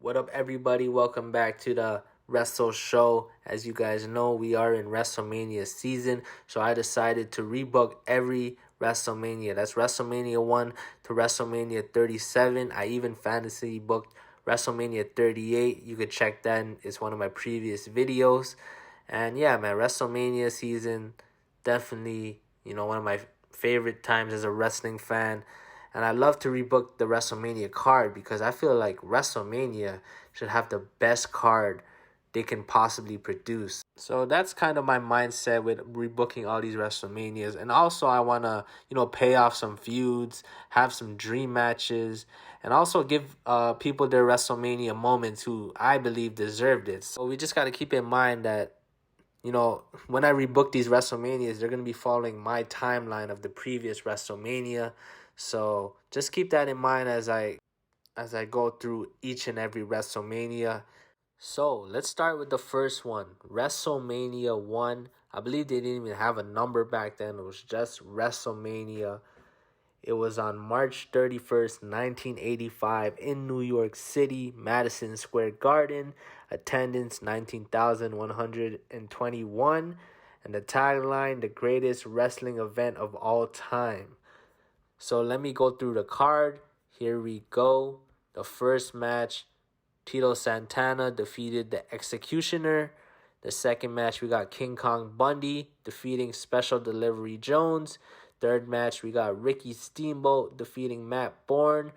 What up, everybody? Welcome back to the Wrestle Show. As you guys know, we are in WrestleMania season, so I decided to rebook every WrestleMania. That's WrestleMania 1 to WrestleMania 37. I even fantasy booked WrestleMania 38. You could check that. It's one of my previous videos. And yeah, man, WrestleMania season, definitely, one of my favorite times as a wrestling fan. And I love to rebook the WrestleMania card because I feel like WrestleMania should have the best card they can possibly produce. So that's kind of my mindset with rebooking all these WrestleManias. And also I want to, pay off some feuds, have some dream matches, and also give people their WrestleMania moments who I believe deserved it. So we just got to keep in mind that when I rebook these WrestleManias, they're going to be following my timeline of the previous WrestleMania. So just keep that in mind as I go through each and every WrestleMania. So let's start with the first one, WrestleMania 1. I believe they didn't even have a number back then. It was just WrestleMania. It was on March 31st, 1985 in New York City, Madison Square Garden. Attendance 19,121. And the tagline, the greatest wrestling event of all time. So let me go through the card. Here we go. The first match, Tito Santana defeated the Executioner. The second match, we got King Kong Bundy defeating Special Delivery Jones. Third match, we got Ricky Steamboat defeating Matt Bourne.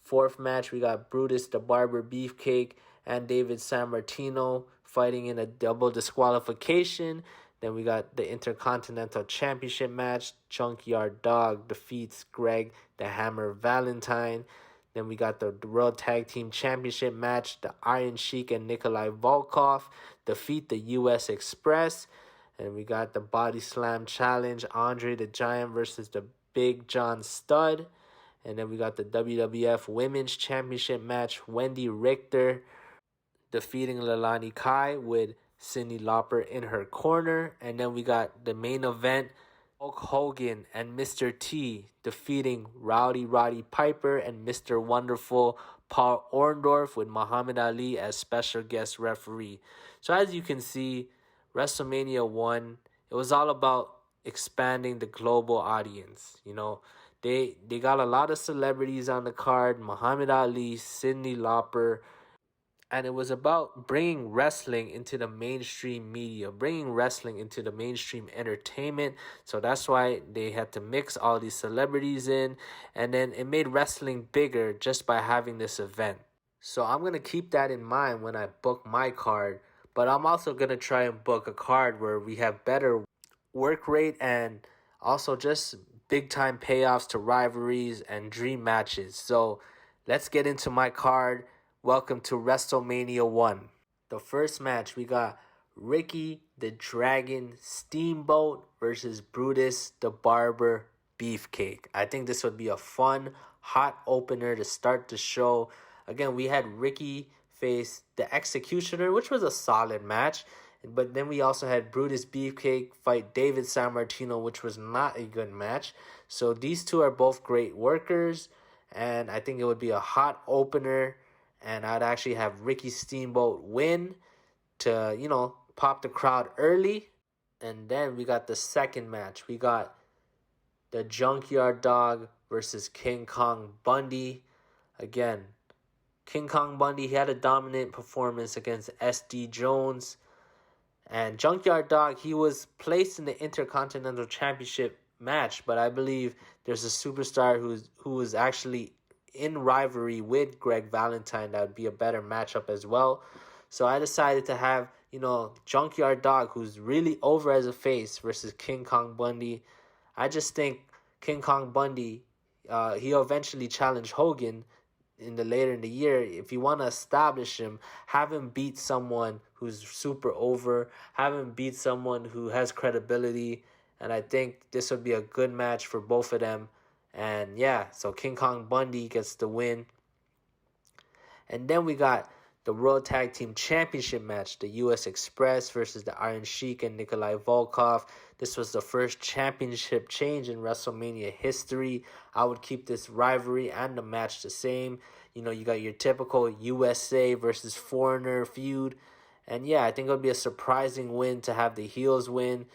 Fourth match, we got Brutus the Barber Beefcake and David Sammartino fighting in a double disqualification. Then we got the Intercontinental Championship match. Junkyard Dog defeats Greg the Hammer Valentine. Then we got the World Tag Team Championship match. The Iron Sheik and Nikolai Volkoff defeat the US Express. And we got the Body Slam Challenge. Andre the Giant versus the Big John Studd. And then we got the WWF Women's Championship match. Wendy Richter defeating Leilani Kai with Cyndi Lauper in her corner. And then we got the main event, Hulk Hogan and Mr.T defeating Roddy Piper and Mr. Wonderful Paul Orndorf with Muhammad Ali as special guest referee. So as you can see, WrestleMania 1, it was all about expanding the global audience. They got a lot of celebrities on the card, Muhammad Ali, Cyndi Lauper, and it was about bringing wrestling into the mainstream media, bringing wrestling into the mainstream entertainment. So that's why they had to mix all these celebrities in. And then it made wrestling bigger just by having this event. So I'm going to keep that in mind when I book my card. But I'm also going to try and book a card where we have better work rate and also just big time payoffs to rivalries and dream matches. So let's get into my card. Welcome to WrestleMania 1. The first match, we got Ricky the Dragon Steamboat versus Brutus the Barber Beefcake. I think this would be a fun, hot opener to start the show. Again, we had Ricky face the Executioner, which was a solid match. But then we also had Brutus Beefcake fight David Sammartino, which was not a good match. So these two are both great workers. And I think it would be a hot opener. And I'd actually have Ricky Steamboat win to, pop the crowd early. And then we got the second match. We got the Junkyard Dog versus King Kong Bundy. Again, King Kong Bundy, he had a dominant performance against SD Jones. And Junkyard Dog, he was placed in the Intercontinental Championship match. But I believe there's a superstar who was actually in rivalry with Greg Valentine. That would be a better matchup as well. So I decided to have, Junkyard Dog, who's really over as a face, versus King Kong Bundy. I just think King Kong Bundy, he'll eventually challenge Hogan later in the year. If you want to establish him, have him beat someone who's super over, have him beat someone who has credibility. And I think this would be a good match for both of them. And yeah, so King Kong Bundy gets the win. And then we got the World Tag Team Championship match, the US Express versus the Iron Sheik and Nikolai Volkoff. This was the first championship change in WrestleMania history. I would keep this rivalry and the match the same. You got your typical USA versus foreigner feud. And yeah, I think it would be a surprising win to have the heels win.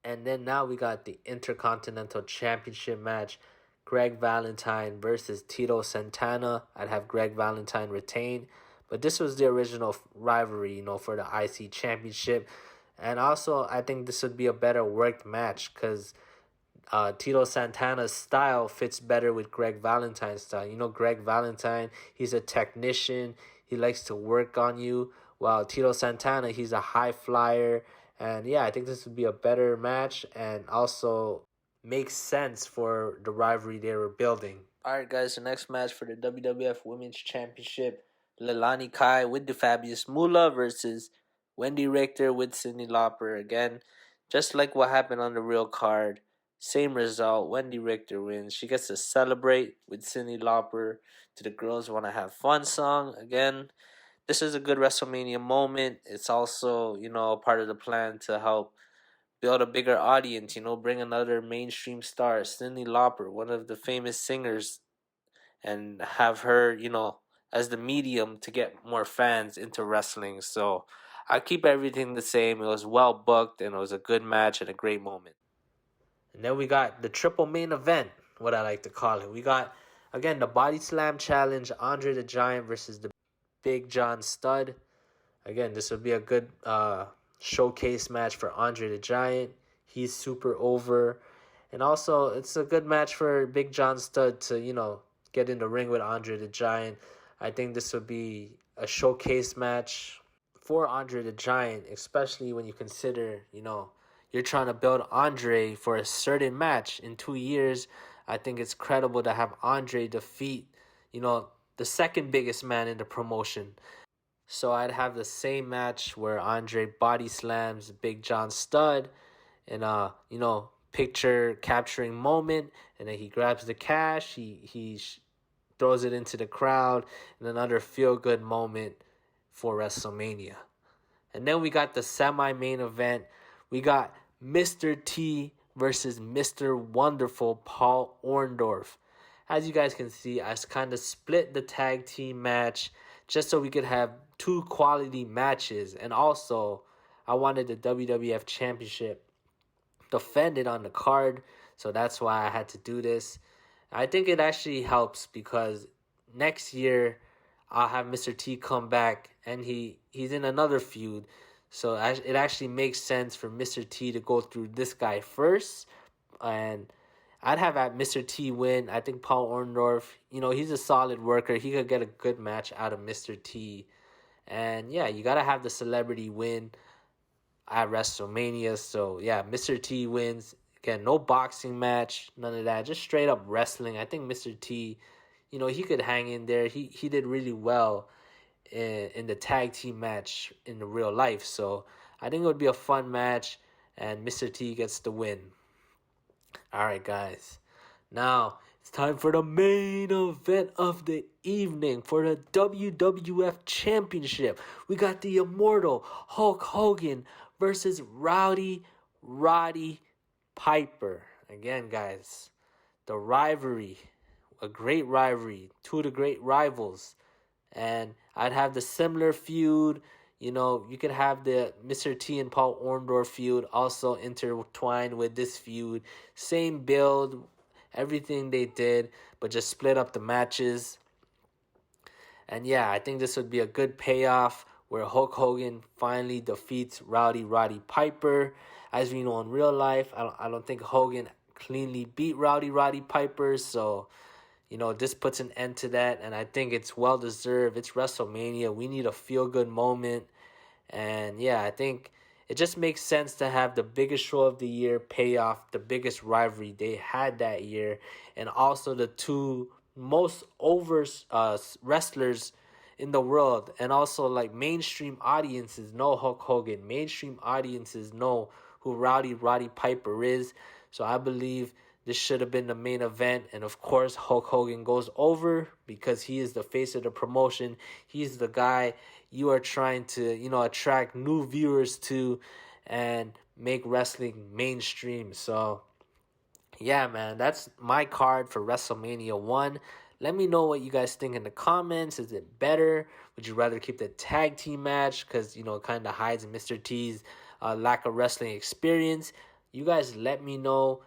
And then now we got the Intercontinental Championship match. Greg Valentine versus Tito Santana. I'd have Greg Valentine retain. But this was the original rivalry, for the IC Championship. And also, I think this would be a better worked match because Tito Santana's style fits better with Greg Valentine's style. Greg Valentine, he's a technician. He likes to work on you. While Tito Santana, he's a high flyer. And yeah, I think this would be a better match and also makes sense for the rivalry they were building. Alright guys, the next match for the WWF Women's Championship, Leilani Kai with the Fabulous Moolah versus Wendy Richter with Cyndi Lauper. Again, just like what happened on the real card, same result. Wendy Richter wins. She gets to celebrate with Cyndi Lauper to the Girls Wanna Have Fun song. Again, this is a good WrestleMania moment. It's also, part of the plan to help build a bigger audience, bring another mainstream star, Cyndi Lauper, one of the famous singers, and have her, as the medium to get more fans into wrestling. So I keep everything the same. It was well booked and it was a good match and a great moment. And then we got the triple main event, what I like to call it. We got, again, the Body Slam Challenge, Andre the Giant versus the Big John Studd. Again, this would be a good showcase match for Andre the Giant. He's super over. And also, it's a good match for Big John Studd to, get in the ring with Andre the Giant. I think this would be a showcase match for Andre the Giant, especially when you consider, you're trying to build Andre for a certain match in 2 years. I think it's credible to have Andre defeat, the second biggest man in the promotion. So I'd have the same match where Andre body slams Big John Studd in a, picture capturing moment, and then he grabs the cash, he throws it into the crowd, and another feel good moment for WrestleMania. And then we got the semi-main event. We got Mr. T versus Mr. Wonderful Paul Orndorf. As you guys can see, I kind of split the tag team match just so we could have two quality matches. And also, I wanted the WWF Championship defended on the card. So that's why I had to do this. I think it actually helps because next year I'll have Mr. T come back and he's in another feud. So it actually makes sense for Mr. T to go through this guy first. And I'd have Mr. T win. I think Paul Orndorf, he's a solid worker. He could get a good match out of Mr. T. And yeah, you got to have the celebrity win at WrestleMania. So yeah, Mr. T wins. Again, no boxing match, none of that. Just straight up wrestling. I think Mr. T, he could hang in there. He did really well in the tag team match in the real life. So I think it would be a fun match. And Mr. T gets the win. Alright guys, now it's time for the main event of the evening for the WWF Championship. We got the immortal Hulk Hogan versus Roddy Piper. Again guys, the rivalry, a great rivalry, two of the great rivals. And I'd have the similar feud. You could have the Mr. T and Paul Orndorff feud also intertwined with this feud. Same build, everything they did, but just split up the matches. And yeah, I think this would be a good payoff where Hulk Hogan finally defeats Roddy Piper. As we know in real life, I don't think Hogan cleanly beat Roddy Piper. So, this puts an end to that, and I think it's well-deserved. It's WrestleMania. We need a feel-good moment. And, yeah, I think it just makes sense to have the biggest show of the year pay off the biggest rivalry they had that year, and also the two most over wrestlers in the world. And also, mainstream audiences know Hulk Hogan. Mainstream audiences know who Roddy Piper is. So I believe This should have been the main event. And of course, Hulk Hogan goes over because he is the face of the promotion. He's the guy you are trying to, attract new viewers to and make wrestling mainstream. So, yeah, man, that's my card for WrestleMania 1. Let me know what you guys think in the comments. Is it better? Would you rather keep the tag team match? Because, it kind of hides Mr. T's lack of wrestling experience. You guys let me know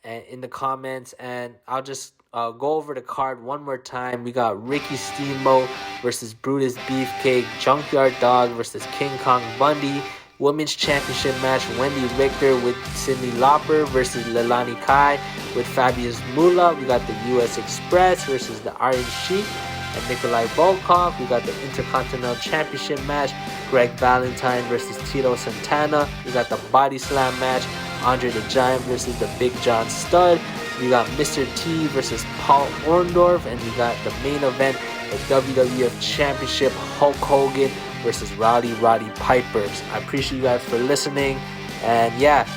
in the comments, and I'll just go over the card one more time. We got Ricky Steamboat versus Brutus Beefcake, Junkyard Dog versus King Kong Bundy, Women's Championship match, Wendy Richter with Cyndi Lauper versus Leilani Kai with Fabius Moolah. We got the US Express versus the Iron Sheik and Nikolai Volkoff. We got the Intercontinental Championship match, Greg Valentine versus Tito Santana. We got the Body Slam match, Andre the Giant versus the Big John Studd. We got Mr. T versus Paul Orndorf. And we got the main event, the WWF Championship, Hulk Hogan versus Roddy Pipers. I appreciate you guys for listening. And yeah,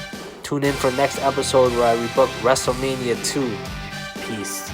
tune in for next episode where I rebook WrestleMania 2. Peace.